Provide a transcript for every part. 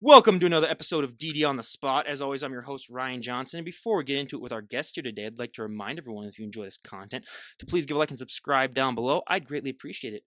Welcome to another episode of DD on the Spot. As always, I'm your host, Ryan Johnson. And before we get into it with our guest here today, I'd like to remind everyone, if you enjoy this content, to please give a like and subscribe down below. I'd greatly appreciate it.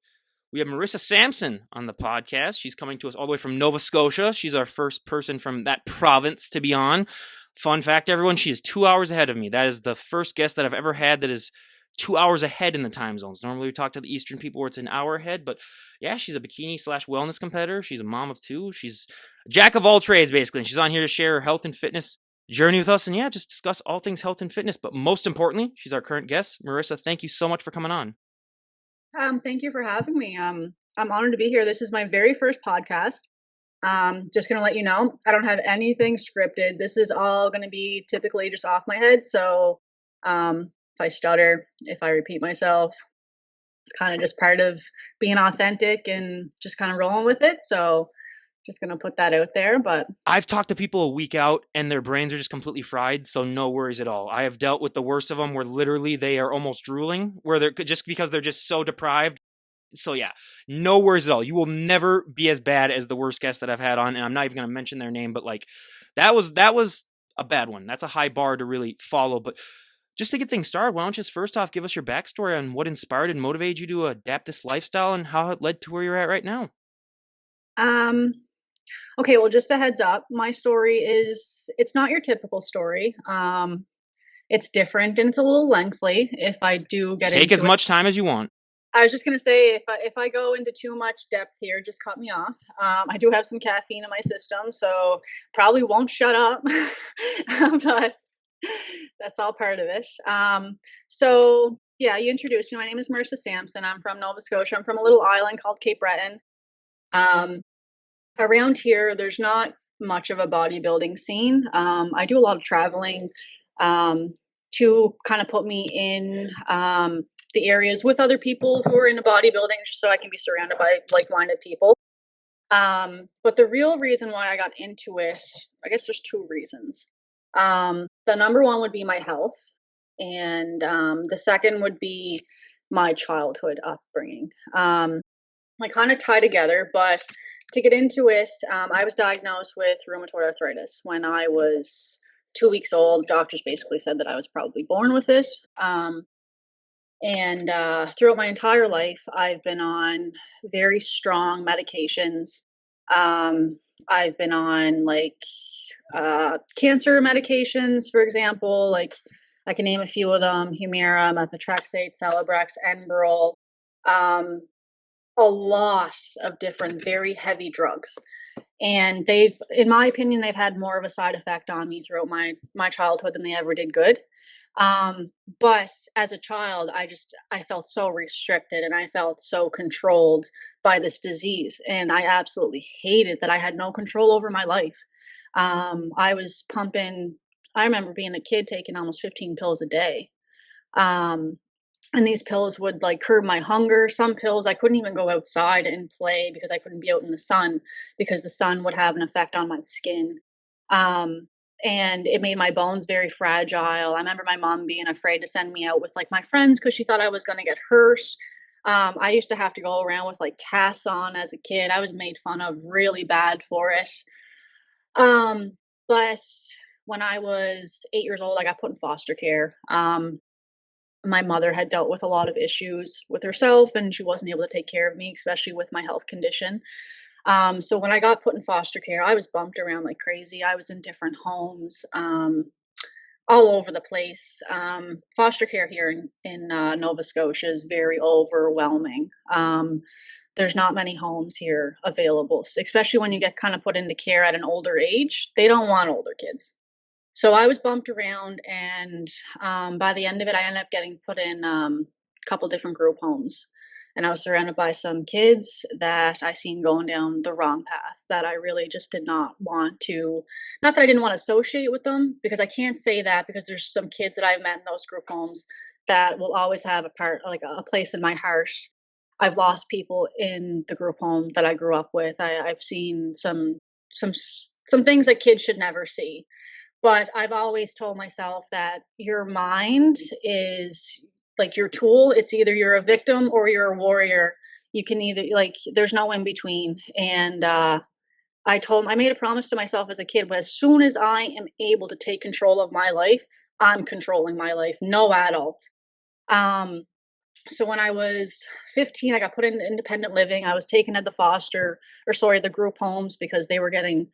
We have Marissa Sampson on the podcast. She's coming to us all the way from Nova Scotia. She's our first person from that province to be on. Fun fact, everyone, she is 2 hours ahead of me. That is the first guest that I've ever had that is 2 hours ahead in the time zones. Normally we talk to the Eastern people where it's an hour ahead, but yeah, she's a bikini/wellness competitor. She's a mom of two. She's a jack of all trades, basically. And she's on here to share her health and fitness journey with us and yeah, just discuss all things health and fitness. But most importantly, she's our current guest. Marissa, thank you so much for coming on. Thank you for having me. I'm honored to be here. This is my very first podcast. Just gonna let you know, I don't have anything scripted. This is all gonna be typically just off my head. So, if I stutter, if I repeat myself, it's kind of just part of being authentic and just kind of rolling with it. So, just gonna put that out there. But I've talked to people a week out and their brains are just completely fried, so no worries at all. I have dealt with the worst of them where literally they are almost drooling, where they're just because they're just so deprived. So yeah, no worries at all. You will never be as bad as the worst guest that I've had on, and I'm not even going to mention their name, but like that was a bad one. That's a high bar to really follow. But just to get things started, why don't you just first off give us your backstory on what inspired and motivated you to adapt this lifestyle and how it led to where you're at right now? um, okay, well, just a heads up, my story is it's not your typical story. It's different and it's a little lengthy if I do get Take as into it. much time as you want. I was just gonna say if I go into too much depth here, just cut me off. I do have some caffeine in my system, so probably won't shut up, but that's all part of it. So yeah, you introduced me. My name is Marissa Sampson. I'm from Nova Scotia. I'm from a little island called Cape Breton. Um, Around here, there's not much of a bodybuilding scene. I do a lot of traveling um, to kind of put me in the areas with other people who are into bodybuilding, just so I can be surrounded by like-minded people. But the real reason why I got into it, I guess there's two reasons. The number one would be my health, and the second would be my childhood upbringing. I kind of tie together, but to get into it, I was diagnosed with rheumatoid arthritis when I was 2 weeks old. Doctors basically said that I was probably born with it. And throughout my entire life, I've been on very strong medications. I've been on cancer medications, for example. Like I can name a few of them: Humira, methotrexate, Celebrex, Enbrel. Um, a lot of different very heavy drugs, and they've, in my opinion, they've had more of a side effect on me throughout my childhood than they ever did good. But as a child, I felt so restricted and I felt so controlled by this disease, and I absolutely hated that I had no control over my life. I was pumping, I remember being a kid taking almost 15 pills a day. um, and these pills would like curb my hunger. Some pills I couldn't even go outside and play because I couldn't be out in the sun, because the sun would have an effect on my skin. Um, and it made my bones very fragile. I remember my mom being afraid to send me out with like my friends because she thought I was going to get hurt. I used to have to go around with like casts on as a kid. I was made fun of really bad for it. Um, but when I was 8 years old, I got put in foster care. My mother had dealt with a lot of issues with herself and she wasn't able to take care of me, especially with my health condition. So when I got put in foster care, I was bumped around like crazy. I was in different homes, all over the place. Foster care here in Nova Scotia is very overwhelming. There's not many homes here available, especially when you get kind of put into care at an older age. They don't want older kids. So I was bumped around, and by the end of it, I ended up getting put in a couple different group homes. And I was surrounded by some kids that I seen going down the wrong path that I really just did not want to. Not that I didn't want to associate with them, because I can't say that, because there's some kids that I've met in those group homes that will always have a part, like a place in my heart. I've lost people in the group home that I grew up with. I've seen some things that kids should never see, but I've always told myself that your mind is like your tool. It's either you're a victim or you're a warrior. You can either, like, there's no in between. And I made a promise to myself as a kid, but as soon as I am able to take control of my life, I'm controlling my life, no adult. Um, so when I was 15, I got put into independent living. I was taken to the group homes because they were getting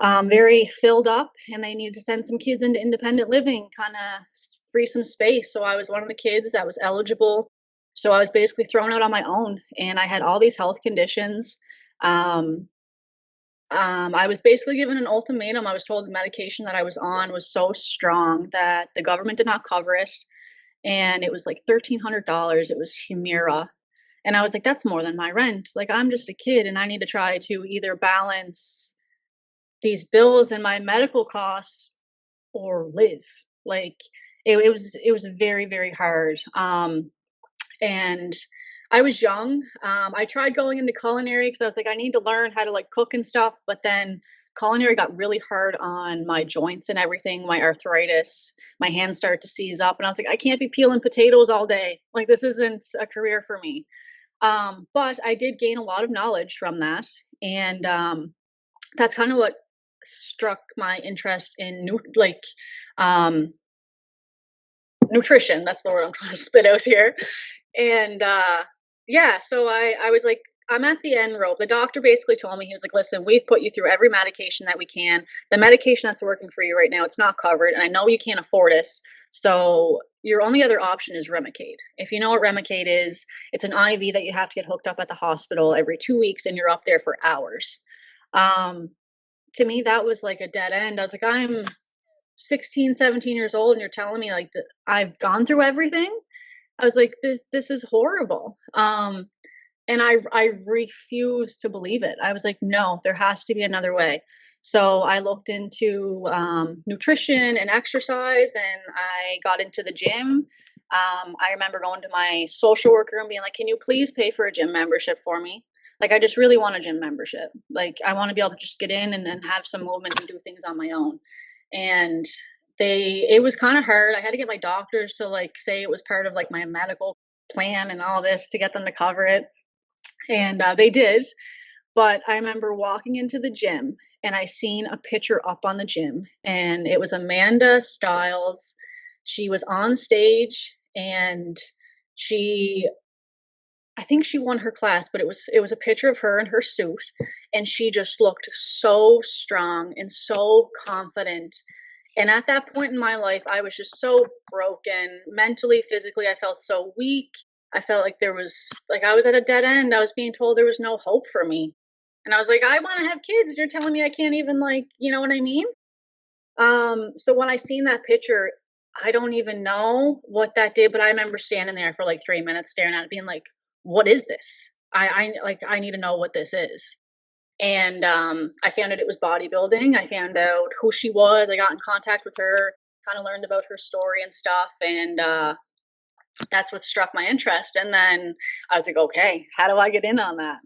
very filled up and they needed to send some kids into independent living, kind of free some space. So I was one of the kids that was eligible. So I was basically thrown out on my own and I had all these health conditions. Um, I was basically given an ultimatum. I was told the medication that I was on was so strong that the government did not cover it. And it was like $1,300. It was Humira. And I was like, that's more than my rent. Like, I'm just a kid and I need to try to either balance these bills and my medical costs or live. Like, it was very, very hard. And I was young. I tried going into culinary because I was like, I need to learn how to like cook and stuff. But then culinary got really hard on my joints and everything, my arthritis. My hands started to seize up, and I was like, I can't be peeling potatoes all day. Like, this isn't a career for me. But I did gain a lot of knowledge from that, and that's kind of what struck my interest in um, nutrition. That's the word I'm trying to spit out here. And yeah, so I was like, I'm at the end rope. The doctor basically told me, he was like, listen, we've put you through every medication that we can. The medication that's working for you right now, it's not covered, and I know you can't afford it. So your only other option is Remicade. If you know what Remicade is, it's an IV that you have to get hooked up at the hospital every 2 weeks, and you're up there for hours. Um, to me, that was like a dead end. I was like, I'm 16, 17 years old, and you're telling me like that I've gone through everything. I was like, this is horrible. And I refused to believe it. I was like, no, there has to be another way. So I looked into nutrition and exercise, and I got into the gym. I remember going to my social worker and being like, "Can you please pay for a gym membership for me? Like, I just really want a gym membership. Like, I want to be able to just get in and then have some movement and do things on my own." And it was kind of hard. I had to get my doctors to like say it was part of like my medical plan and all this to get them to cover it, and they did. But I remember walking into the gym and I seen a picture up on the gym, and it was Amanda Styles. She was on stage, and she I think she won her class, but it was a picture of her in her suit, and she just looked so strong and so confident. And at that point in my life, I was just so broken mentally, physically. I felt so weak. I felt like I was at a dead end. I was being told there was no hope for me. And I was like, I want to have kids. You're telling me I can't even, like, you know what I mean? So when I seen that picture, I don't even know what that did, but I remember standing there for like 3 minutes staring at it, being like, what is this? I need to know what this is. And I found out it was bodybuilding. I found out who she was. I got in contact with her, kind of learned about her story and stuff. And that's what struck my interest. And then I was like, okay, how do I get in on that?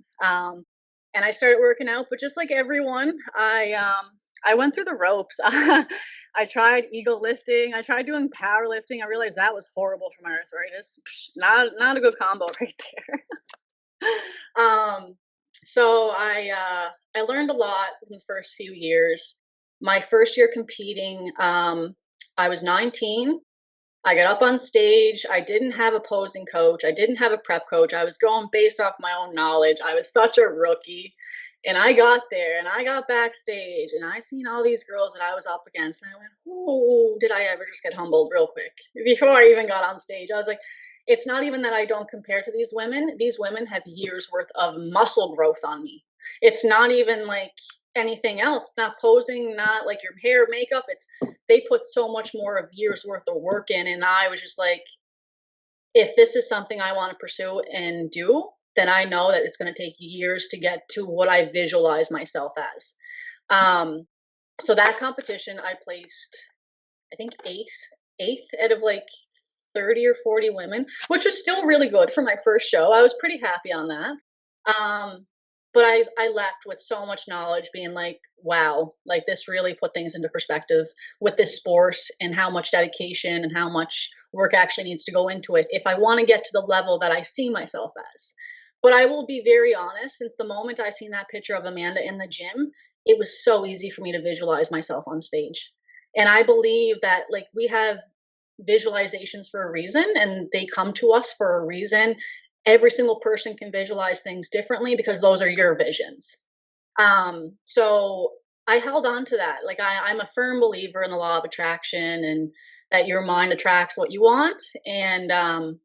And I started working out, but just like everyone, I went through the ropes. I tried eagle lifting. I tried doing powerlifting. I realized that was horrible for my arthritis. Not a good combo right there. So I learned a lot in the first few years. My first year competing, I was 19. I got up on stage. I didn't have a posing coach. I didn't have a prep coach. I was going based off my own knowledge. I was such a rookie. And I got there and I got backstage and I seen all these girls that I was up against. And I went, oh, did I ever just get humbled real quick before I even got on stage? I was like, it's not even that I don't compare to these women. These women have years worth of muscle growth on me. It's not even like anything else. It's not posing, not like your hair, makeup. It's they put so much more of years worth of work in. And I was just like, if this is something I want to pursue and do, then I know that it's going to take years to get to what I visualize myself as. Um, so that competition, I placed, I think eighth out of like 30 or 40 women, which was still really good for my first show. I was pretty happy on that. But I left with so much knowledge, being like, wow, like this really put things into perspective with this sport and how much dedication and how much work actually needs to go into it if I want to get to the level that I see myself as. But I will be very honest, since the moment I seen that picture of Amanda in the gym, it was so easy for me to visualize myself on stage. And I believe that like we have visualizations for a reason and they come to us for a reason. Every single person can visualize things differently because those are your visions. So I held on to that. Like I'm a firm believer in the law of attraction and that your mind attracts what you want. And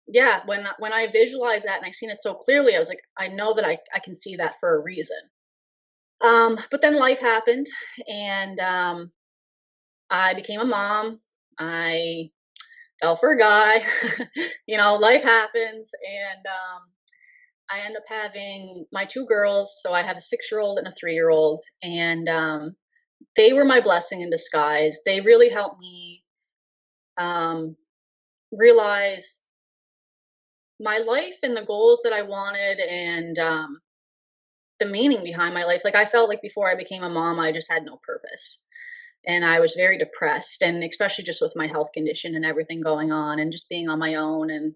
yeah, when I visualized that and I seen it so clearly, I was like, I know that I can see that for a reason. But then life happened and I became a mom. I fell for a guy. Life happens. And I end up having my two girls. So I have a 6-year old and a 3-year old. And they were my blessing in disguise. They really helped me um, realize my life and the goals that I wanted and the meaning behind my life. Like I felt like before I became a mom, I just had no purpose. And I was very depressed, and especially just with my health condition and everything going on, and just being on my own and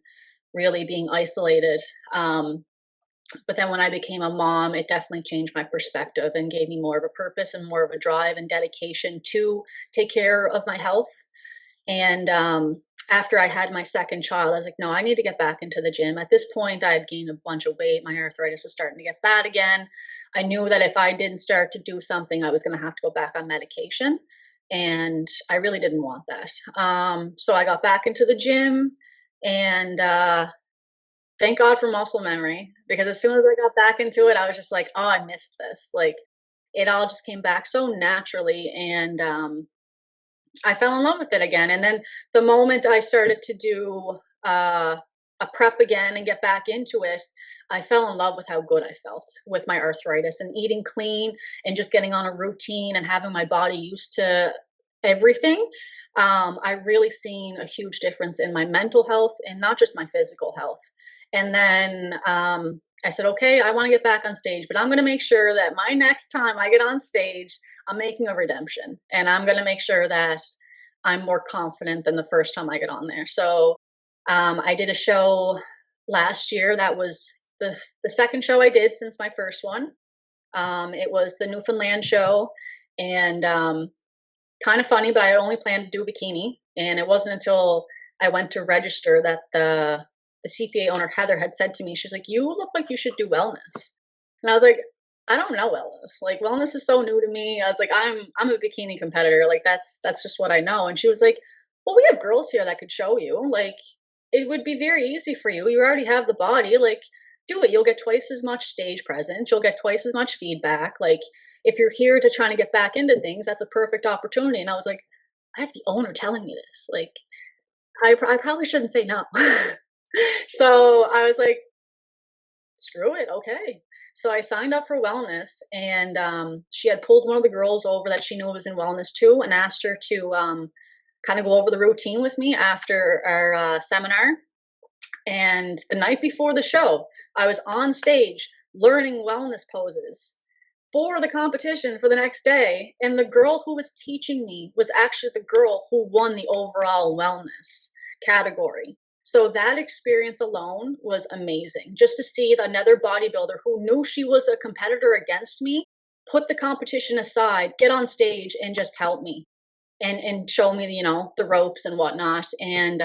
really being isolated. But then when I became a mom, it definitely changed my perspective and gave me more of a purpose and more of a drive and dedication to take care of my health. And after I had my second child, I was like, no, I need to get back into the gym. At this point, I had gained a bunch of weight. My arthritis was starting to get bad again. I knew that if I didn't start to do something, I was going to have to go back on medication. And I really didn't want that. So I got back into the gym and thank God for muscle memory because as soon as I got back into it, I was just like, oh, I missed this. Like it all just came back so naturally. And I fell in love with it again. And then the moment I started to do a prep again and get back into it, I fell in love with how good I felt with my arthritis and eating clean and just getting on a routine and having my body used to everything. I really seen a huge difference in my mental health and not just my physical health. And then I said, okay, I want to get back on stage, but I'm going to make sure that my next time I get on stage, I'm making a redemption and I'm going to make sure that I'm more confident than the first time I get on there. So I did a show last year that was the second show I did since my first one. It was the Newfoundland show and kind of funny, but I only planned to do a bikini. And it wasn't until I went to register that the CPA owner, Heather, had said to me, she's like, you look like you should do wellness. And I was like, I don't know wellness. Like wellness is so new to me. I was like, I'm a bikini competitor. Like that's just what I know. And she was like, well, we have girls here that could show you. Like it would be very easy for you. You already have the body. Like do it. You'll get twice as much stage presence. You'll get twice as much feedback. Like if you're here to trying to get back into things, that's a perfect opportunity. And I was like, I have the owner telling me this. Like I probably shouldn't say no. So I was like, screw it. Okay. So I signed up for wellness, and she had pulled one of the girls over that she knew was in wellness too, and asked her to kind of go over the routine with me after our seminar. And the night before the show, I was on stage learning wellness poses for the competition for the next day. And the girl who was teaching me was actually the girl who won the overall wellness category. So that experience alone was amazing. Just to see another bodybuilder who knew she was a competitor against me, put the competition aside, get on stage and just help me and show me, the ropes and whatnot. And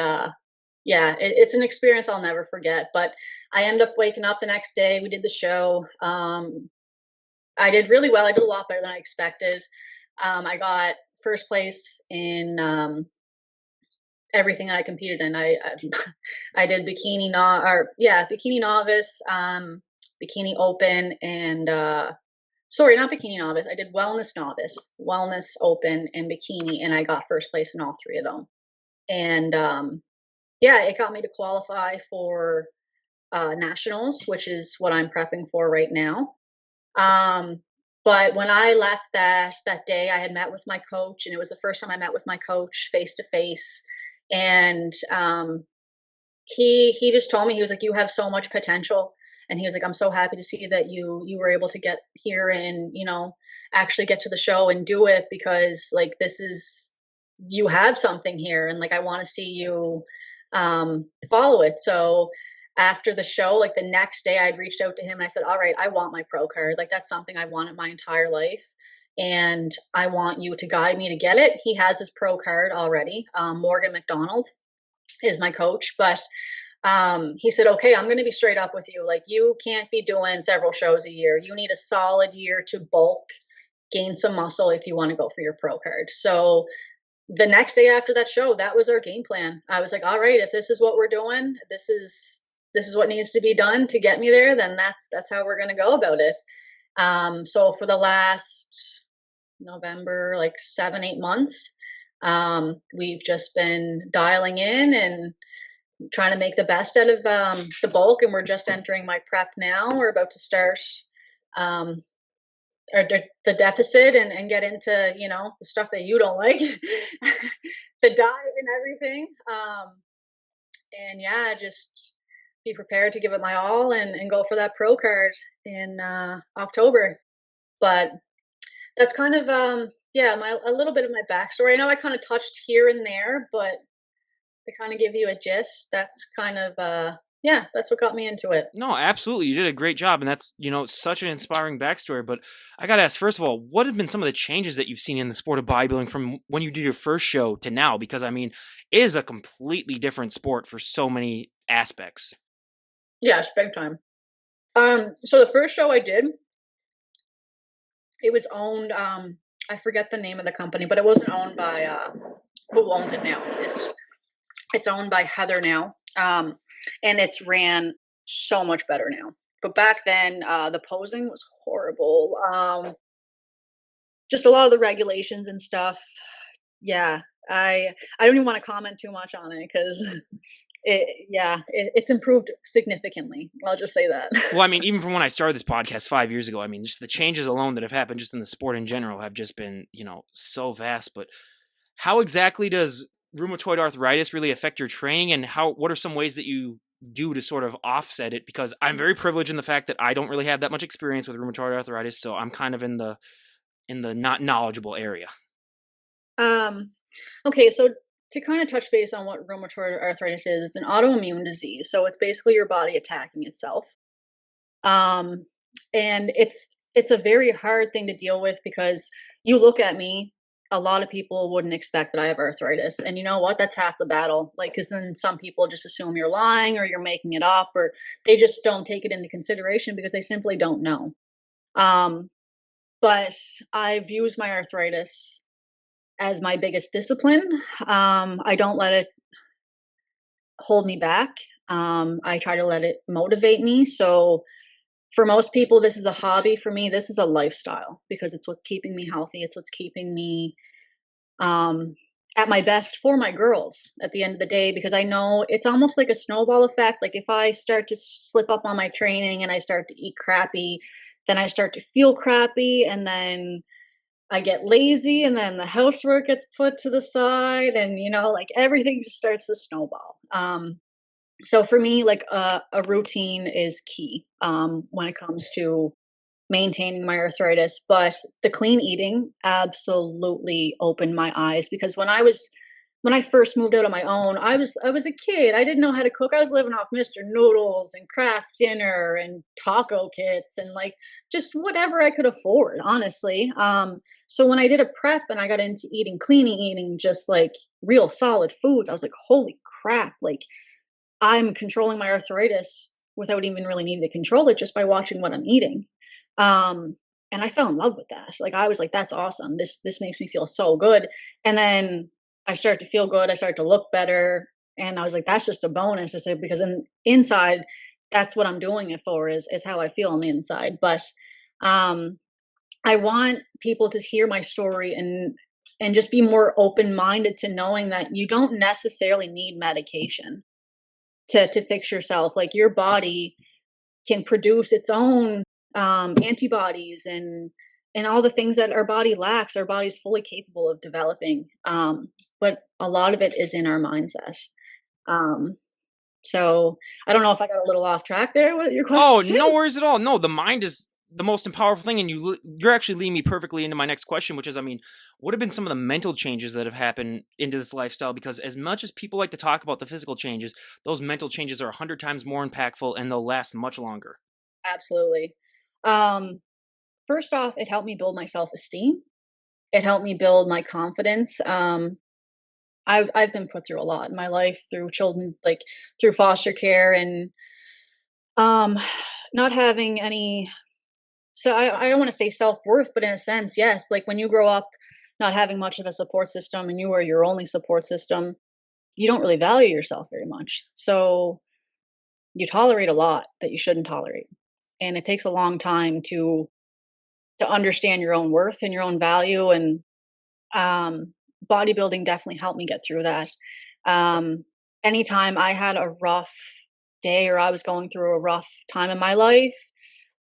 yeah, it's an experience I'll never forget. But I ended up waking up the next day. We did the show. I did really well. I did a lot better than I expected. I got first place in everything I competed in. I did bikini novice, bikini open, and sorry, not bikini novice. I did wellness novice, wellness open, and bikini, and I got first place in all three of them. And yeah, it got me to qualify for nationals, which is what I'm prepping for right now. But when I left that day, I had met with my coach, and it was the first time I met with my coach face to face. And he just told me, he was like, you have so much potential. And he was like, I'm so happy to see that you were able to get here and, actually get to the show and do it, because like, you have something here. And like, I want to see you follow it. So after the show, like the next day, I'd reached out to him and I said, "All right, I want my pro card. Like that's something I wanted my entire life, and I want you to guide me to get it." He has his pro card already. Morgan McDonald is my coach, but he said, "Okay, I'm going to be straight up with you. Like you can't be doing several shows a year. You need a solid year to bulk, gain some muscle if you want to go for your pro card." So the next day after that show, that was our game plan. I was like, "All right, if this is what we're doing, this is what needs to be done to get me there, then that's how we're going to go about it." So for the last November, like 7, 8 months, we've just been dialing in and trying to make the best out of the bulk, and we're just entering my prep now. We're about to start um, the deficit and get into the stuff that you don't like, the diet and everything. And yeah, just be prepared to give it my all and go for that pro card in October. But that's kind of yeah, my a little bit of my backstory. I know I kind of touched here and there, but to kind of give you a gist, that's kind of yeah, that's what got me into it. No, absolutely. You did a great job. And that's, such an inspiring backstory. But I got to ask, first of all, what have been some of the changes that you've seen in the sport of bodybuilding from when you did your first show to now? Because, I mean, it is a completely different sport for so many aspects. Yeah, it's big time. So the first show I did, it was owned, I forget the name of the company, but it wasn't owned by who owns it now. It's owned by Heather now. And it's ran so much better now. But back then, the posing was horrible. Just a lot of the regulations and stuff. Yeah, I don't even want to comment too much on it because it's improved significantly. I'll just say that. Well, I mean, even from when I started this podcast 5 years ago, I mean, just the changes alone that have happened just in the sport in general have just been, so vast. But how exactly does rheumatoid arthritis really affect your training, and what are some ways that you do to sort of offset it? Because I'm very privileged in the fact that I don't really have that much experience with rheumatoid arthritis, so I'm kind of in the not knowledgeable area. Okay, so to kind of touch base on what rheumatoid arthritis is, it's an autoimmune disease. So it's basically your body attacking itself. And it's a very hard thing to deal with because you look at me, a lot of people wouldn't expect that I have arthritis. And you know what? That's half the battle. Like, because then some people just assume you're lying or you're making it up, or they just don't take it into consideration because they simply don't know. But I've used my arthritis as my biggest discipline. I don't let it hold me back. I try to let it motivate me. So for most people, this is a hobby. For me, this is a lifestyle because it's what's keeping me healthy. It's what's keeping me at my best for my girls at the end of the day, because I know it's almost like a snowball effect. Like if I start to slip up on my training and I start to eat crappy, then I start to feel crappy, and then I get lazy, and then the housework gets put to the side, and like everything just starts to snowball. So for me, like a routine is key when it comes to maintaining my arthritis. But the clean eating absolutely opened my eyes, because when I first moved out on my own, I was a kid. I didn't know how to cook. I was living off Mr. Noodles and Kraft Dinner and taco kits and like just whatever I could afford, honestly. So when I did a prep and I got into eating clean eating, just like real solid foods, I was like, holy crap, like I'm controlling my arthritis without even really needing to control it, just by watching what I'm eating. And I fell in love with that. Like I was like, that's awesome. This makes me feel so good. And then I started to feel good. I started to look better. And I was like, that's just a bonus. I said, because inside, that's what I'm doing it for, is how I feel on the inside. But I want people to hear my story and just be more open-minded to knowing that you don't necessarily need medication to fix yourself. Like your body can produce its own antibodies and all the things that our body lacks. Our body's fully capable of developing, but a lot of it is in our mindset. So I don't know if I got a little off track there with your Oh, question. no worries at all. No, the mind is the most powerful thing, and you're actually leading me perfectly into my next question, which is, I mean, what have been some of the mental changes that have happened into this lifestyle? Because as much as people like to talk about the physical changes, those mental changes are 100 times more impactful and they'll last much longer. Absolutely. Um, First off, it helped me build my self-esteem. It helped me build my confidence. I've been put through a lot in my life through children, like through foster care and um, not having any. So I don't want to say self-worth, but in a sense, yes. Like when you grow up not having much of a support system and you are your only support system, you don't really value yourself very much. So you tolerate a lot that you shouldn't tolerate. And it takes a long time to understand your own worth and your own value. And um, bodybuilding definitely helped me get through that. Um, Anytime I had a rough day or I was going through a rough time in my life,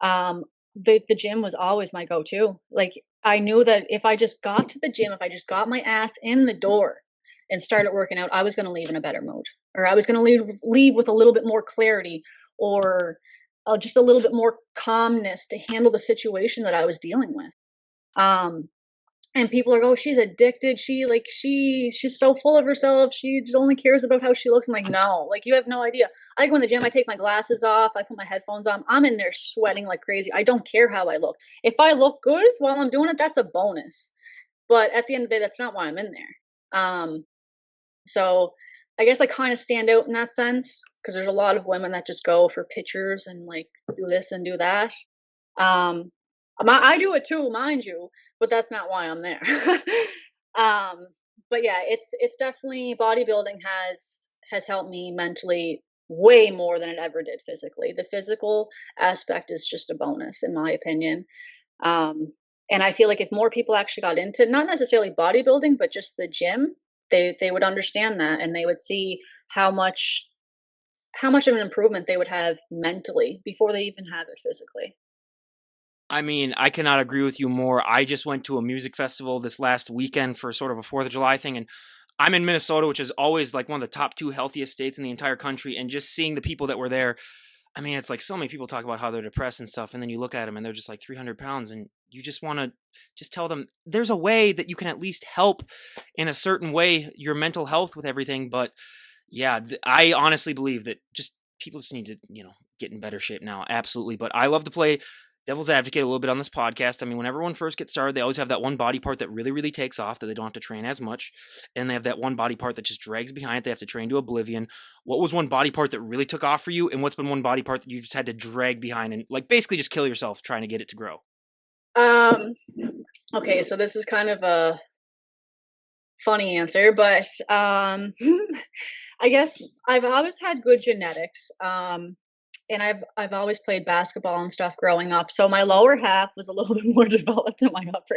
um, the gym was always my go-to. Like I knew that if I just got to the gym, if I just got my ass in the door and started working out, I was going to leave in a better mood, or I was going to leave with a little bit more clarity, or just a little bit more calmness to handle the situation that I was dealing with. Um, and people are, oh, she's addicted. She's so full of herself. She just only cares about how she looks. I'm like, no, like you have no idea. I go in the gym, I take my glasses off, I put my headphones on. I'm in there sweating like crazy. I don't care how I look. If I look good while I'm doing it, that's a bonus. But at the end of the day, that's not why I'm in there. So I guess I kind of stand out in that sense because there's a lot of women that just go for pictures and like do this and do that. Um, I do it too, mind you, but that's not why I'm there. um, but yeah, it's definitely bodybuilding has helped me mentally way more than it ever did physically. The physical aspect is just a bonus, in my opinion. Um, and I feel like if more people actually got into not necessarily bodybuilding, but just the gym, they would understand that and they would see how much of an improvement they would have mentally before they even have it physically. I mean, I cannot agree with you more. I just went to a music festival this last weekend for sort of a 4th of July thing, and I'm in Minnesota, which is always like one of the top two healthiest states in the entire country. And just seeing the people that were there, I mean, it's like so many people talk about how they're depressed and stuff, and then you look at them and they're just like 300 pounds, and you just want to just tell them there's a way that you can at least help in a certain way your mental health with everything. But yeah, I honestly believe that just people just need to, get in better shape now. Absolutely. But I love to play devil's advocate a little bit on this podcast. I mean, when everyone first gets started, they always have that one body part that really, really takes off that they don't have to train as much. And they have that one body part that just drags behind it. They have to train to oblivion. What was one body part that really took off for you? And what's been one body part that you just had to drag behind and like basically just kill yourself trying to get it to grow? Um, okay, so this is kind of a funny answer, but I guess I've always had good genetics. And I've always played basketball and stuff growing up. So my lower half was a little bit more developed than my upper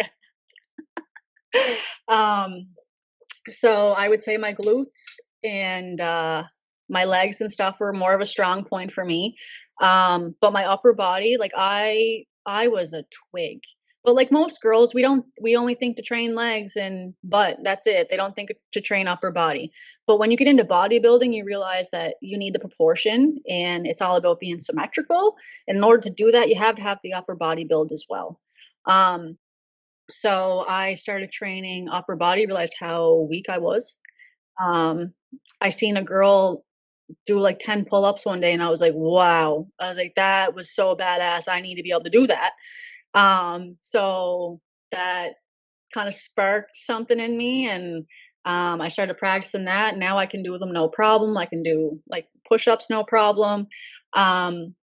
half. So I would say my glutes and my legs and stuff were more of a strong point for me. But my upper body, like I was a twig. But like most girls, we only think to train legs and butt. That's it. They don't think to train upper body. But when you get into bodybuilding, you realize that you need the proportion and it's all about being symmetrical. And in order to do that, you have to have the upper body build as well. Um, so I started training upper body, realized how weak I was. Um, I seen a girl do like 10 pull-ups one day and I was like, wow. I was like, that was so badass. I need to be able to do that. So that kind of sparked something in me and I started practicing that. Now I can do them no problem. I can do like push-ups no problem. Um,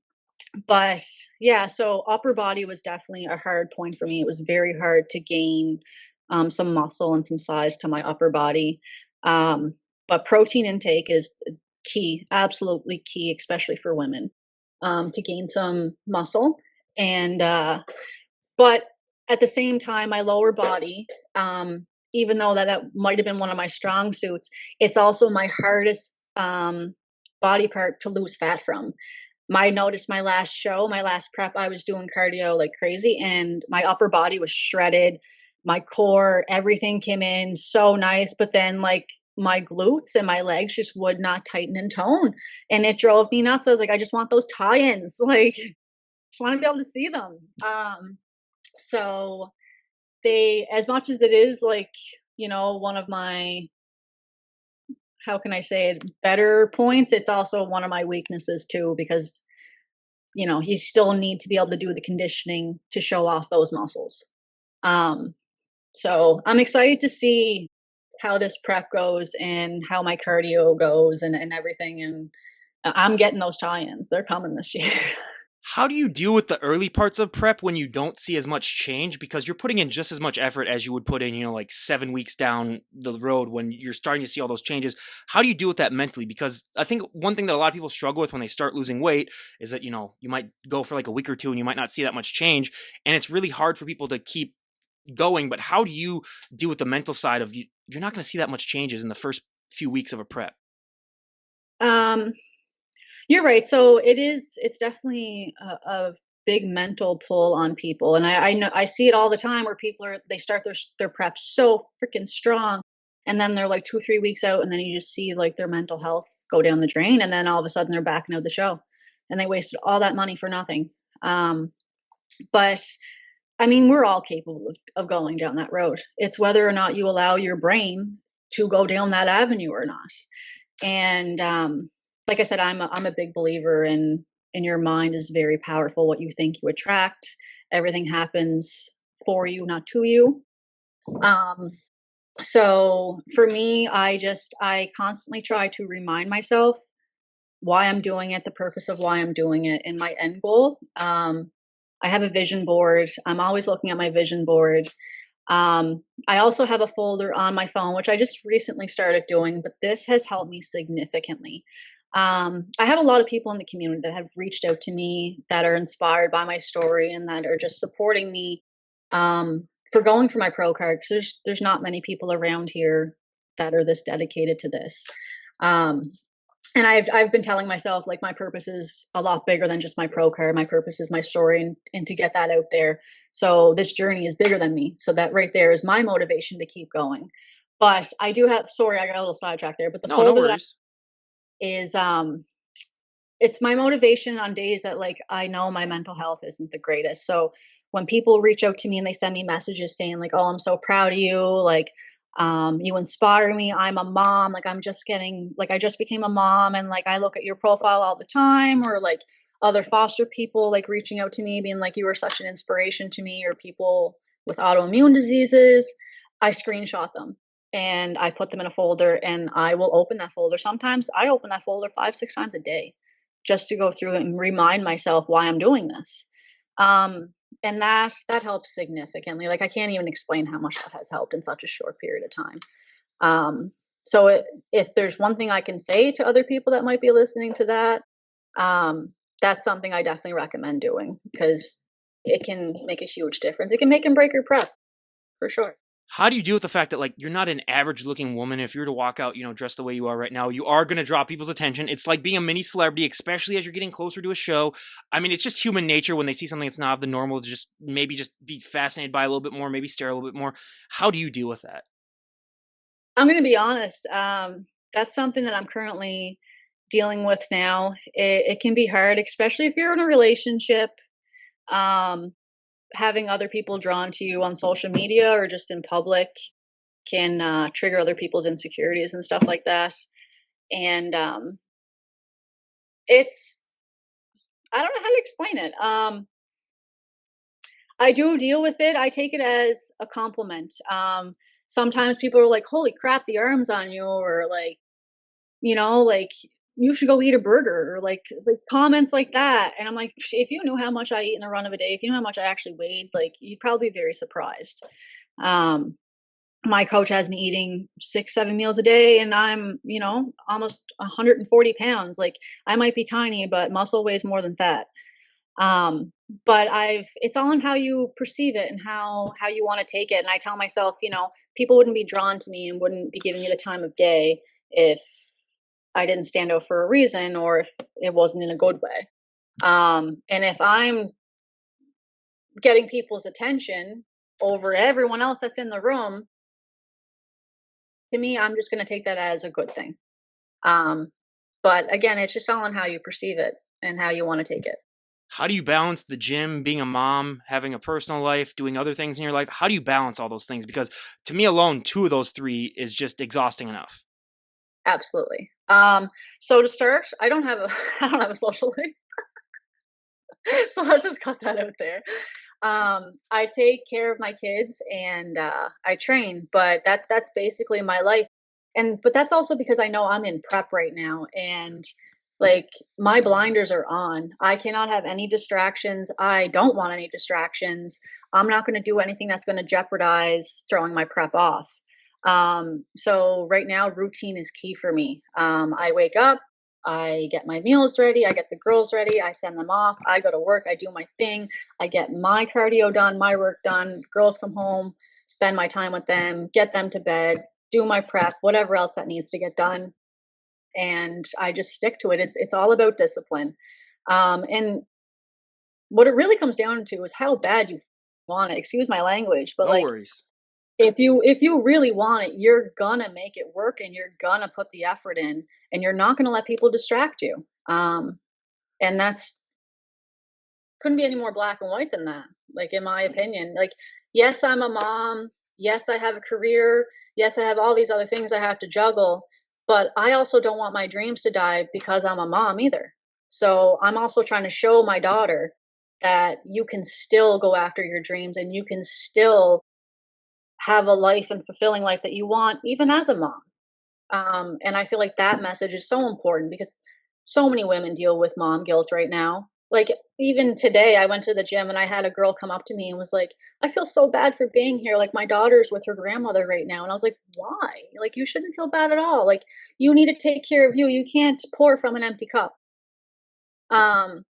but yeah, so upper body was definitely a hard point for me. It was very hard to gain some muscle and some size to my upper body. Um, but protein intake is key, absolutely key, especially for women, to gain some muscle. And but at the same time, my lower body, even though that might have been one of my strong suits, it's also my hardest body part to lose fat from. My notice my last show, my last prep, I was doing cardio like crazy, and my upper body was shredded. My core, everything came in so nice, but then like my glutes and my legs just would not tighten and tone, and it drove me nuts. I was like, I just want those tie-ins, like just want to be able to see them. So they, as much as it is like, one of my, how can I say it, better points, it's also one of my weaknesses too, because, you still need to be able to do the conditioning to show off those muscles. Um, so I'm excited to see how this prep goes and how my cardio goes and everything. And I'm getting those tie-ins. They're coming this year. How do you deal with the early parts of prep when you don't see as much change because you're putting in just as much effort as you would put in, like 7 weeks down the road when you're starting to see all those changes? How do you deal with that mentally? Because I think one thing that a lot of people struggle with when they start losing weight is that, you might go for like a week or two and you might not see that much change. And it's really hard for people to keep going. But how do you deal with the mental side of you're not going to see that much changes in the first few weeks of a prep? um, You're right. So it's definitely a big mental pull on people. And I know I see it all the time where they start their prep so freaking strong. And then they're like 2, 3 weeks out, and then you just see like their mental health go down the drain. And then all of a sudden they're backing out the show and they wasted all that money for nothing. But I mean, we're all capable of going down that road. It's whether or not you allow your brain to go down that avenue or not. And like I said, I'm a big believer in your mind is very powerful. What you think you attract. Everything happens for you, not to you. Um, so for me, I constantly try to remind myself why I'm doing it, the purpose of why I'm doing it, and my end goal. I have a vision board. I'm always looking at my vision board. I also have a folder on my phone, which I just recently started doing, but this has helped me significantly. I have a lot of people in the community that have reached out to me that are inspired by my story and that are just supporting me for going for my pro card because there's not many people around here that are this dedicated to this. Um, and I've been telling myself like my purpose is a lot bigger than just my pro card. My purpose is my story and to get that out there. So this journey is bigger than me. So that right there is my motivation to keep going. But I do have, sorry, I got a little sidetracked there. But the No, no folder that I worries. is it's my motivation on days that like I know my mental health isn't the greatest. So when people reach out to me and they send me messages saying like, "Oh, I'm so proud of you," like you inspire me. I'm a mom. Like I'm just getting like I just became a mom and like I look at your profile all the time or like other foster people like reaching out to me being like you were such an inspiration to me or people with autoimmune diseases. I screenshot them and I put them in a folder and I will open that folder. Sometimes I open that folder 5, 6 times a day just to go through it and remind myself why I'm doing this. And that helps significantly. Like I can't even explain how much that has helped in such a short period of time. If there's one thing I can say to other people that might be listening to that, um, that's something I definitely recommend doing because it can make a huge difference. It can make and break your prep for sure. How do you deal with the fact that like you're not an average looking woman? If you were to walk out, dressed the way you are right now, you are going to draw people's attention. It's like being a mini celebrity, especially as you're getting closer to a show. I mean, it's just human nature when they see something that's not of the normal to just maybe just be fascinated by a little bit more, maybe stare a little bit more. How do you deal with that? I'm going to be honest. That's something that I'm currently dealing with now. It can be hard, especially if you're in a relationship. Um, Having other people drawn to you on social media or just in public can trigger other people's insecurities and stuff like that. And it's I don't know how to explain it. I do deal with it. I take it as a compliment. Sometimes people are like, "Holy crap, the arms on you," or like you should go eat a burger, or like comments like that. And I'm like, if you knew how much I eat in a run of a day, if you knew how much I actually weighed, like you'd probably be very surprised. Um, my coach has me eating 6, 7 meals a day, and I'm, almost 140 pounds. Like I might be tiny, but muscle weighs more than fat. Um, but it's all in how you perceive it and how you want to take it. And I tell myself, people wouldn't be drawn to me and wouldn't be giving me the time of day if I didn't stand out for a reason or if it wasn't in a good way. And if I'm getting people's attention over everyone else that's in the room, to me, I'm just going to take that as a good thing. Um, but again, it's just all on how you perceive it and how you want to take it. How do you balance the gym, being a mom, having a personal life, doing other things in your life? How do you balance all those things? Because to me alone, two of those three is just exhausting enough. Absolutely. So to start, I don't have a I don't have a social life. So let's just cut that out there. I take care of my kids and I train, but that's basically my life. And but that's also because I know I'm in prep right now and like my blinders are on. I cannot have any distractions. I don't want any distractions. I'm not going to do anything that's going to jeopardize throwing my prep off. So right now routine is key for me. I wake up, I get my meals ready, I get the girls ready, I send them off, I go to work, I do my thing, I get my cardio done, my work done, girls come home, spend my time with them, get them to bed, do my prep, whatever else that needs to get done. And I just stick to it. It's all about discipline. And what it really comes down to is how bad you want it. Excuse my language, but No like worries. if you really want it, you're gonna make it work and you're gonna put the effort in and you're not gonna let people distract you. And that's couldn't be any more black and white than that. Like in my opinion, like yes, I'm a mom. Yes, I have a career. Yes, I have all these other things I have to juggle, but I also don't want my dreams to die because I'm a mom either. So I'm also trying to show my daughter that you can still go after your dreams and you can still have a life and fulfilling life that you want even as a mom. And I feel like that message is so important because so many women deal with mom guilt right now. Like even today, I went to the gym and I had a girl come up to me and was like, "I feel so bad for being here. Like my daughter's with her grandmother right now." And I was like, "Why? Like you shouldn't feel bad at all. Like you need to take care of you. You can't pour from an empty cup." Um,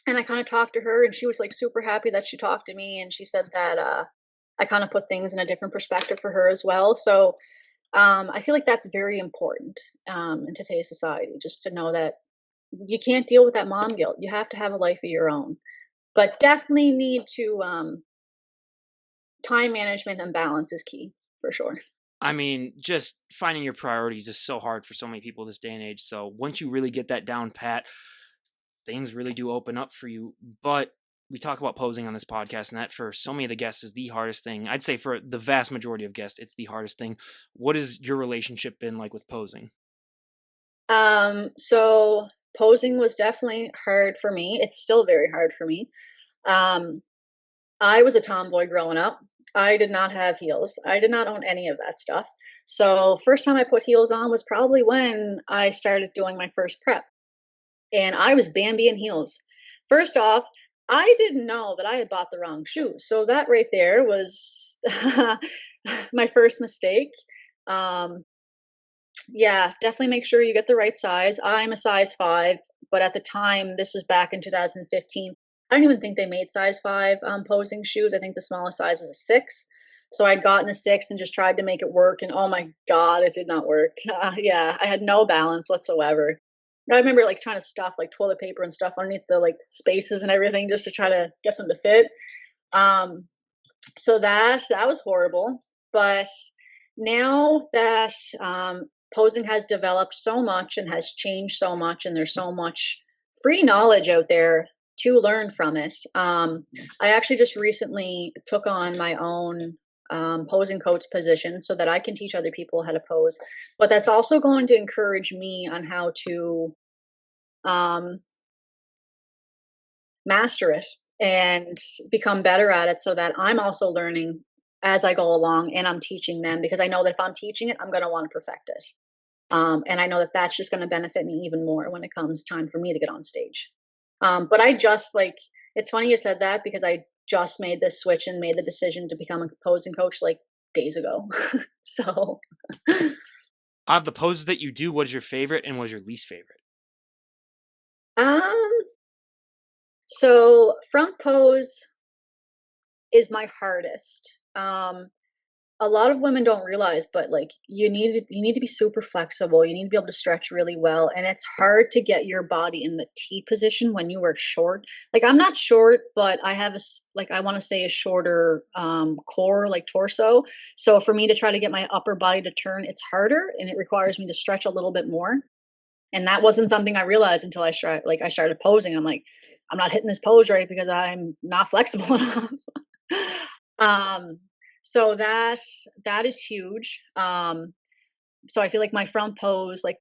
and I kind of talked to her and she was like super happy that she talked to me and she said that I kind of put things in a different perspective for her as well. So I feel like that's very important in today's society, just to know that you can't deal with that mom guilt. You have to have a life of your own, but definitely need to time management and balance is key for sure. I mean, just finding your priorities is so hard for so many people this day and age. So once you really get that down pat, things really do open up for you. But we talk about posing on this podcast, and that for so many of the guests is the hardest thing. I'd say for the vast majority of guests, it's the hardest thing. What has your relationship been like with posing? So posing was definitely hard for me. It's still very hard for me. Um, I was a tomboy growing up. I did not have heels. I did not own any of that stuff. So first time I put heels on was probably when I started doing my first prep. And I was Bambi in heels. First off, I didn't know that I had bought the wrong shoes. So that right there was my first mistake. Um, yeah, definitely make sure you get the right size. I'm a size 5, but at the time, this was back in 2015. I don't even think they made size 5 posing shoes. I think the smallest size was a 6. So I'd gotten a 6 and just tried to make it work. And oh my God, it did not work. Yeah, I had no balance whatsoever. I remember like trying to stuff like toilet paper and stuff underneath the like spaces and everything just to try to get them to fit. Um, so that was horrible. But now that posing has developed so much and has changed so much, and there's so much free knowledge out there to learn from it. I actually just recently took on my own posing coach position so that I can teach other people how to pose. But that's also going to encourage me on how to um, master it and become better at it so that I'm also learning as I go along and I'm teaching them because I know that if I'm teaching it, I'm going to want to perfect it. And I know that that's just going to benefit me even more when it comes time for me to get on stage. But I just like, it's funny you said that because I just made this switch and made the decision to become a posing coach like days ago. So, Of the poses that you do, what is your favorite and what is your least favorite? um, so front pose is my hardest. A lot of women don't realize, but like you need to be super flexible. You need to be able to stretch really well, and it's hard to get your body in the T position when you are short. Like I'm not short, but I have like I want to say a shorter core, like torso. So for me to try to get my upper body to turn, it's harder, and it requires me to stretch a little bit more. And that wasn't something I realized until I started posing. I'm like, I'm not hitting this pose right because I'm not flexible enough. um, so that is huge. So I feel like my front pose, like,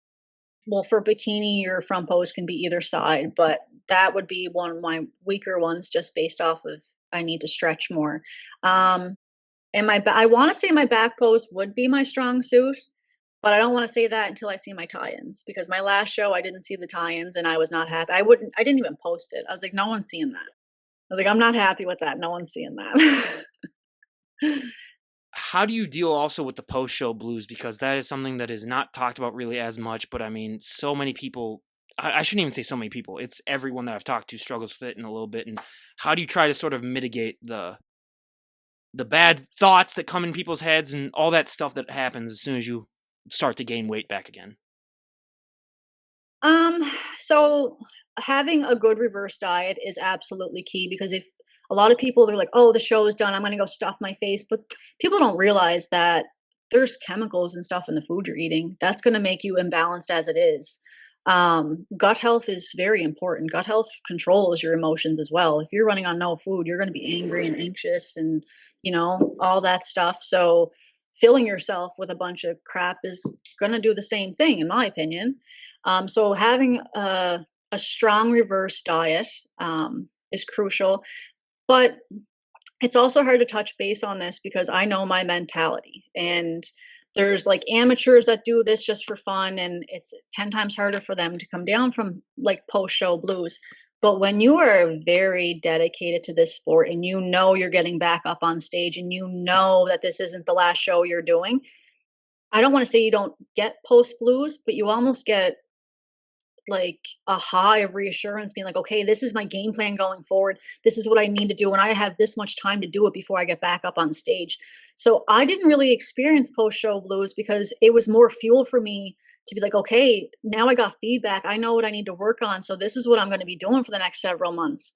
well, for bikini, your front pose can be either side, but that would be one of my weaker ones just based off of I need to stretch more. Um, and I want to say my back pose would be my strong suit, but I don't want to say that until I see my tie-ins because my last show I didn't see the tie-ins and I was not happy. I didn't even post it. I was like, no one's seeing that. I was like, I'm not happy with that. No one's seeing that. How do you deal also with the post-show blues? Because that is something that is not talked about really as much, but I mean, so many people, I shouldn't even say so many people, it's everyone that I've talked to struggles with it in a little bit. And how do you try to sort of mitigate the bad thoughts that come in people's heads and all that stuff that happens as soon as you start to gain weight back again? Um, so having a good reverse diet is absolutely key because if a lot of people they're like, "Oh, the show is done. I'm going to go stuff my face." But people don't realize that there's chemicals and stuff in the food you're eating. That's going to make you imbalanced as it is. Gut health is very important. Gut health controls your emotions as well. If you're running on no food, you're going to be angry and anxious and, all that stuff. So filling yourself with a bunch of crap is going to do the same thing, in my opinion. So having a strong reverse diet is crucial, but it's also hard to touch base on this because I know my mentality and there's like amateurs that do this just for fun and it's 10 times harder for them to come down from like post show blues. But when you are very dedicated to this sport and you know you're getting back up on stage and you know that this isn't the last show you're doing, I don't want to say you don't get post blues, but you almost get like a high of reassurance being like, okay, this is my game plan going forward. This is what I need to do. And I have this much time to do it before I get back up on stage. So I didn't really experience post show blues because it was more fuel for me to be like, okay, now I got feedback. I know what I need to work on. So this is what I'm going to be doing for the next several months.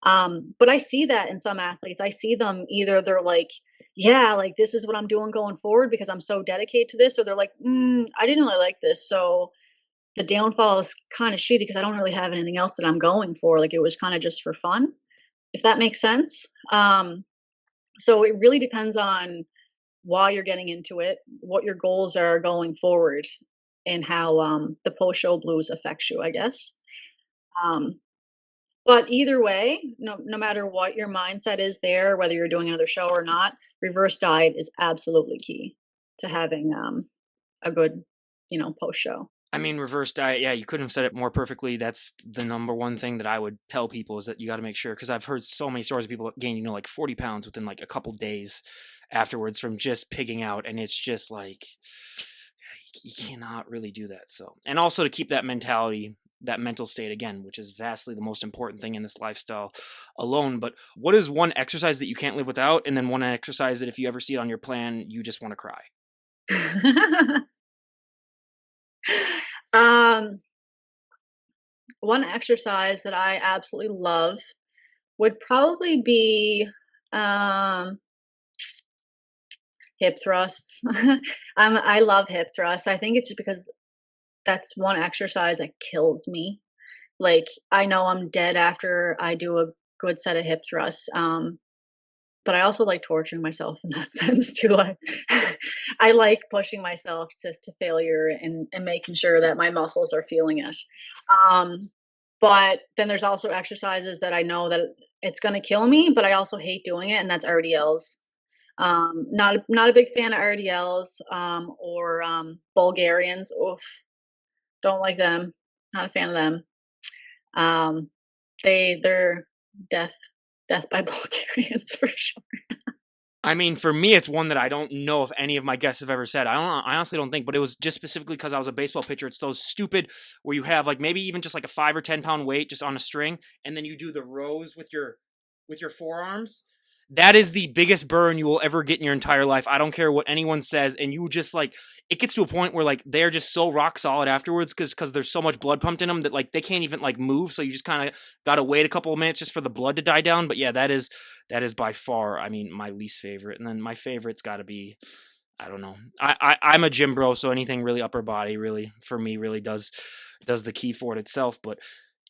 But I see that in some athletes. I see them either they're like, yeah, like this is what I'm doing going forward because I'm so dedicated to this. Or they're like, I didn't really like this. So the downfall is kind of shitty because I don't really have anything else that I'm going for. Like it was kind of just for fun, if that makes sense. So it really depends on why you're getting into it, what your goals are going forward, and how the post show blues affects you, I guess. Um, but either way, no matter what your mindset is there, whether you're doing another show or not, reverse diet is absolutely key to having a good, post show. I mean, reverse diet, yeah, you couldn't have said it more perfectly. That's the number one thing that I would tell people is that you got to make sure, because I've heard so many stories of people gain, like 40 pounds within like a couple days afterwards from just pigging out. And it's just like, you cannot really do that. So, and also to keep that mentality, that mental state again, which is vastly the most important thing in this lifestyle alone. But what is one exercise that you can't live without? And then one exercise that if you ever see it on your plan, you just want to cry? um, One exercise that I absolutely love would probably be um, hip thrusts. I love hip thrusts. I think it's just because that's one exercise that kills me. Like I know I'm dead after I do a good set of hip thrusts. But I also like torturing myself in that sense too. I like pushing myself to failure and making sure that my muscles are feeling it. Um, but then there's also exercises that I know that it's going to kill me, but I also hate doing it, and that's RDLs. Not a big fan of RDLs or Bulgarians. Oof, don't like them. Not a fan of them. Um, they're death death by Bulgarians for sure. I mean, for me, it's one that I don't know if any of my guests have ever said. I honestly don't think, but it was just specifically because I was a baseball pitcher. It's those stupid where you have like maybe even just like a 5 or 10 pound weight just on a string, and then you do the rows with your forearms. That is the biggest burn you will ever get in your entire life. I don't care what anyone says, and you just like it gets to a point where like they're just so rock solid afterwards because there's so much blood pumped in them that like they can't even like move. So you just kind of got to wait a couple of minutes just for the blood to die down. But yeah, that is by far, I mean, my least favorite. And then my favorite's got to be, I don't know. I'm a gym bro, so anything really upper body really for me really does the key for it itself. But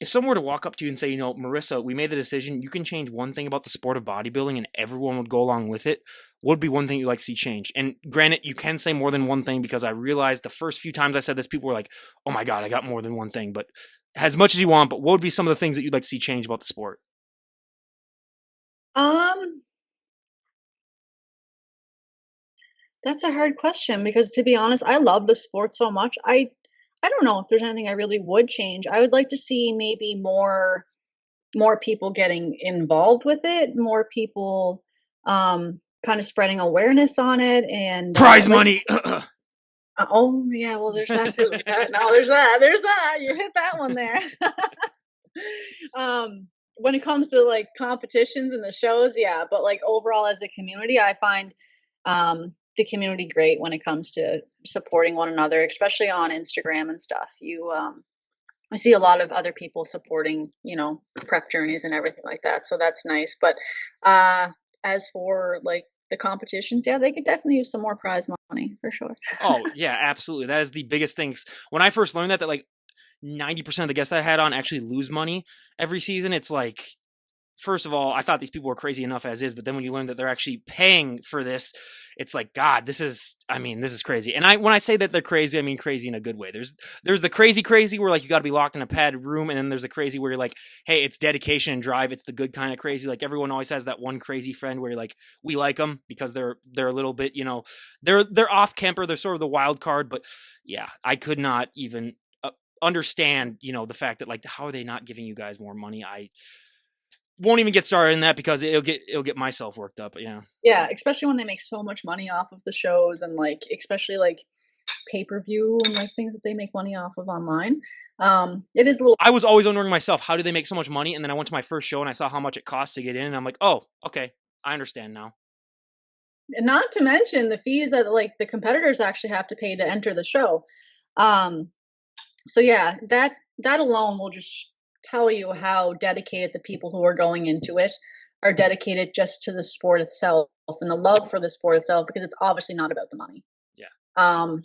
if someone were to walk up to you and say, Marissa, we made the decision, you can change one thing about the sport of bodybuilding and everyone would go along with it, what would be one thing you'd like to see changed? And granted, you can say more than one thing because I realized the first few times I said this, people were like, oh my God, I got more than one thing. But as much as you want, but what would be some of the things that you'd like to see change about the sport? Um, that's a hard question because to be honest, I love the sport so much. I don't know if there's anything I really would change. I would like to see maybe more people getting involved with it, more people kind of spreading awareness on it and Prize like money. oh yeah, well there's that too. No, there's that. You hit that one there. When it comes to like competitions and the shows, yeah, but like overall as a community, I find the community great when it comes to supporting one another, especially on Instagram and stuff. I see a lot of other people supporting, prep journeys and everything like that. So that's nice. But uh as for like the competitions, yeah, they could definitely use some more prize money for sure. Oh, yeah, absolutely. That is the biggest thing. When I first learned that like 90% of the guests that I had on actually lose money every season, it's like, first of all, I thought these people were crazy enough as is, but then when you learn that they're actually paying for this, it's like, God, this is crazy. And when I say that they're crazy, I mean crazy in a good way. There's the crazy where like you got to be locked in a padded room, and then there's the crazy where you're like, hey, it's dedication and drive. It's the good kind of crazy. Like everyone always has that one crazy friend where you're like, we like them because they're a little bit, they're off camper. They're sort of the wild card, but yeah, I could not even understand, the fact that like, how are they not giving you guys more money? I won't even get started in that because it'll get myself worked up. But yeah. Yeah, especially when they make so much money off of the shows and like especially like pay-per-view and like things that they make money off of online. It is a little I was always wondering myself, how do they make so much money? And then I went to my first show and I saw how much it costs to get in, and I'm like, oh, okay, I understand now. not to mention the fees that like the competitors actually have to pay to enter the show. Um, so yeah, that alone will just tell you how dedicated the people who are going into it are dedicated just to the sport itself and the love for the sport itself because it's obviously not about the money. Yeah. Um,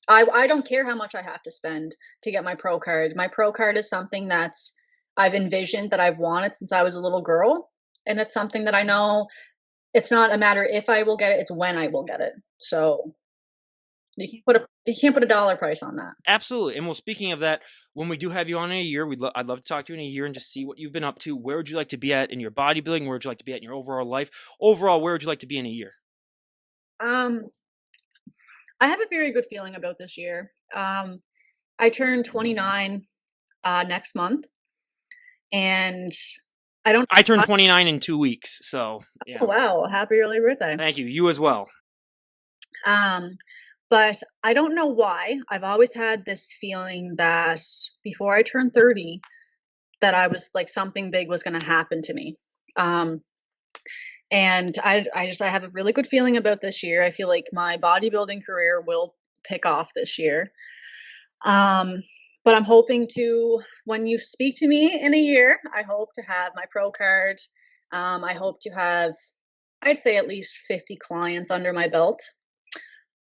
I don't care how much I have to spend to get my pro card. My pro card is something that's I've envisioned that I've wanted since I was a little girl, and it's something that I know it's not a matter if I will get it, it's when I will get it. So you can't put a dollar price on that. Absolutely. And well, speaking of that, when we do have you on in a year, I'd love to talk to you in a year and just see what you've been up to. Where would you like to be at in your bodybuilding? Where would you like to be at in your overall life? Overall, where would you like to be in a year? Um, I have a very good feeling about this year. I turn 29 next month, and I don't. I turned 29 in 2 weeks, so yeah. Oh, wow! Happy early birthday! Thank you. You as well. Um, but I don't know why. I've always had this feeling that before I turned 30, that I was like something big was going to happen to me. Um, and I have a really good feeling about this year. I feel like my bodybuilding career will pick off this year. Um, but I'm hoping to, when you speak to me in a year, I hope to have my pro card. I hope to have, I'd say at least 50 clients under my belt.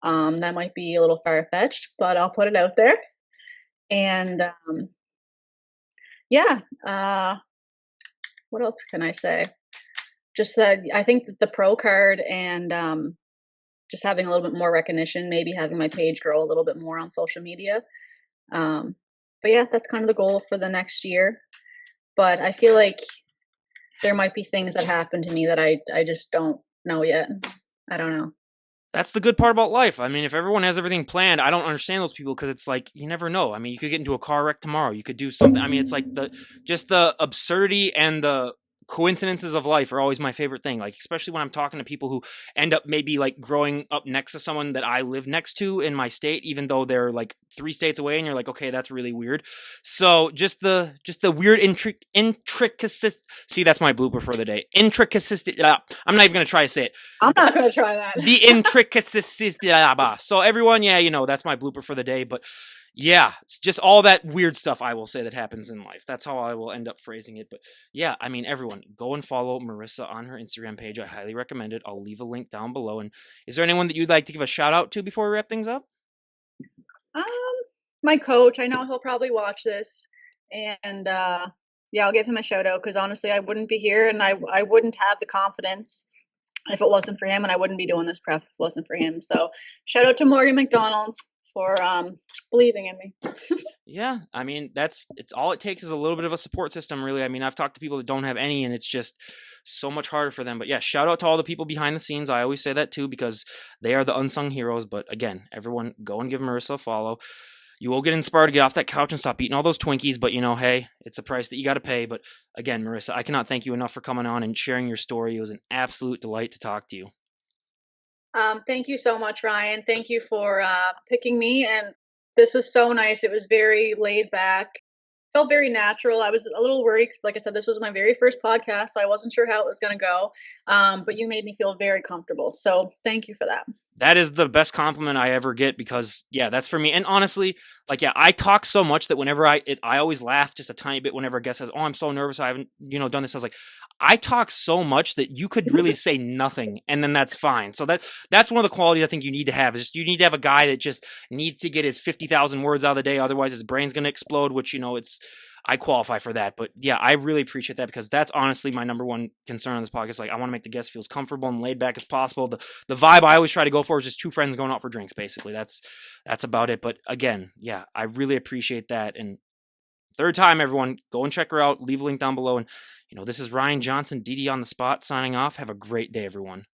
That might be a little far fetched, but I'll put it out there. And yeah, what else can I say? Just that I think that the pro card and just having a little bit more recognition, maybe having my page grow a little bit more on social media. But yeah, that's kind of the goal for the next year. But I feel like there might be things that happen to me that I just don't know yet. I don't know. That's the good part about life. I mean, if everyone has everything planned, I don't understand those people because it's like you never know. I mean, you could get into a car wreck tomorrow. You could do something. I mean, it's like the absurdity and the coincidences of life are always my favorite thing. Like especially when I'm talking to people who end up maybe like growing up next to someone that I live next to in my state, even though they're like 3 states away, and you're like, okay, that's really weird. So just the weird intricacies. See, that's my blooper for the day. Intricacies. I'm not even gonna try to say it. I'm not gonna try that. The intricacies. So everyone, yeah, that's my blooper for the day. But yeah, it's just all that weird stuff I will say that happens in life. That's how I will end up phrasing it. But yeah, I mean, everyone, go and follow Marissa on her Instagram page. I highly recommend it. I'll leave a link down below. And is there anyone that you'd like to give a shout out to before we wrap things up? Um, my coach. I know he'll probably watch this. And yeah, I'll give him a shout out because honestly, I wouldn't be here, and I wouldn't have the confidence if it wasn't for him, and I wouldn't be doing this prep if it wasn't for him. So shout out to Morgan McDonald for believing in me. Yeah, I mean, it's all it takes is a little bit of a support system, really. I mean, I've talked to people that don't have any, and it's just so much harder for them. But yeah, shout out to all the people behind the scenes. I always say that too because they are the unsung heroes. But again, everyone go and give Marissa a follow. You will get inspired to get off that couch and stop eating all those Twinkies, but hey, it's a price that you got to pay. But again, Marissa, I cannot thank you enough for coming on and sharing your story. It was an absolute delight to talk to you. Thank you so much, Ryan. Thank you for picking me, and this was so nice. It was very laid back, felt very natural. I was a little worried because, like I said, this was my very first podcast, so I wasn't sure how it was going to go. But you made me feel very comfortable. So thank you for that. That is the best compliment I ever get because yeah, that's for me. And honestly, like yeah, I talk so much that whenever I always laugh just a tiny bit whenever a guest says, "Oh, I'm so nervous, I haven't done this." I was like, I talk so much that you could really say nothing, and then that's fine. So that's one of the qualities I think you need to have. Is just you need to have a guy that just needs to get his 50,000 words out of the day, otherwise his brain's gonna explode. Which it's I qualify for that. But yeah, I really appreciate that because that's honestly my number one concern on this podcast. Like I want to make the guest feel as comfortable and laid back as possible. The vibe I always try to go for is just two friends going out for drinks, basically. That's about it. But again, yeah, I really appreciate that. And third time, everyone, go and check her out. Leave a link down below. And this is Ryan Johnson, DD on the spot, signing off. Have a great day, everyone.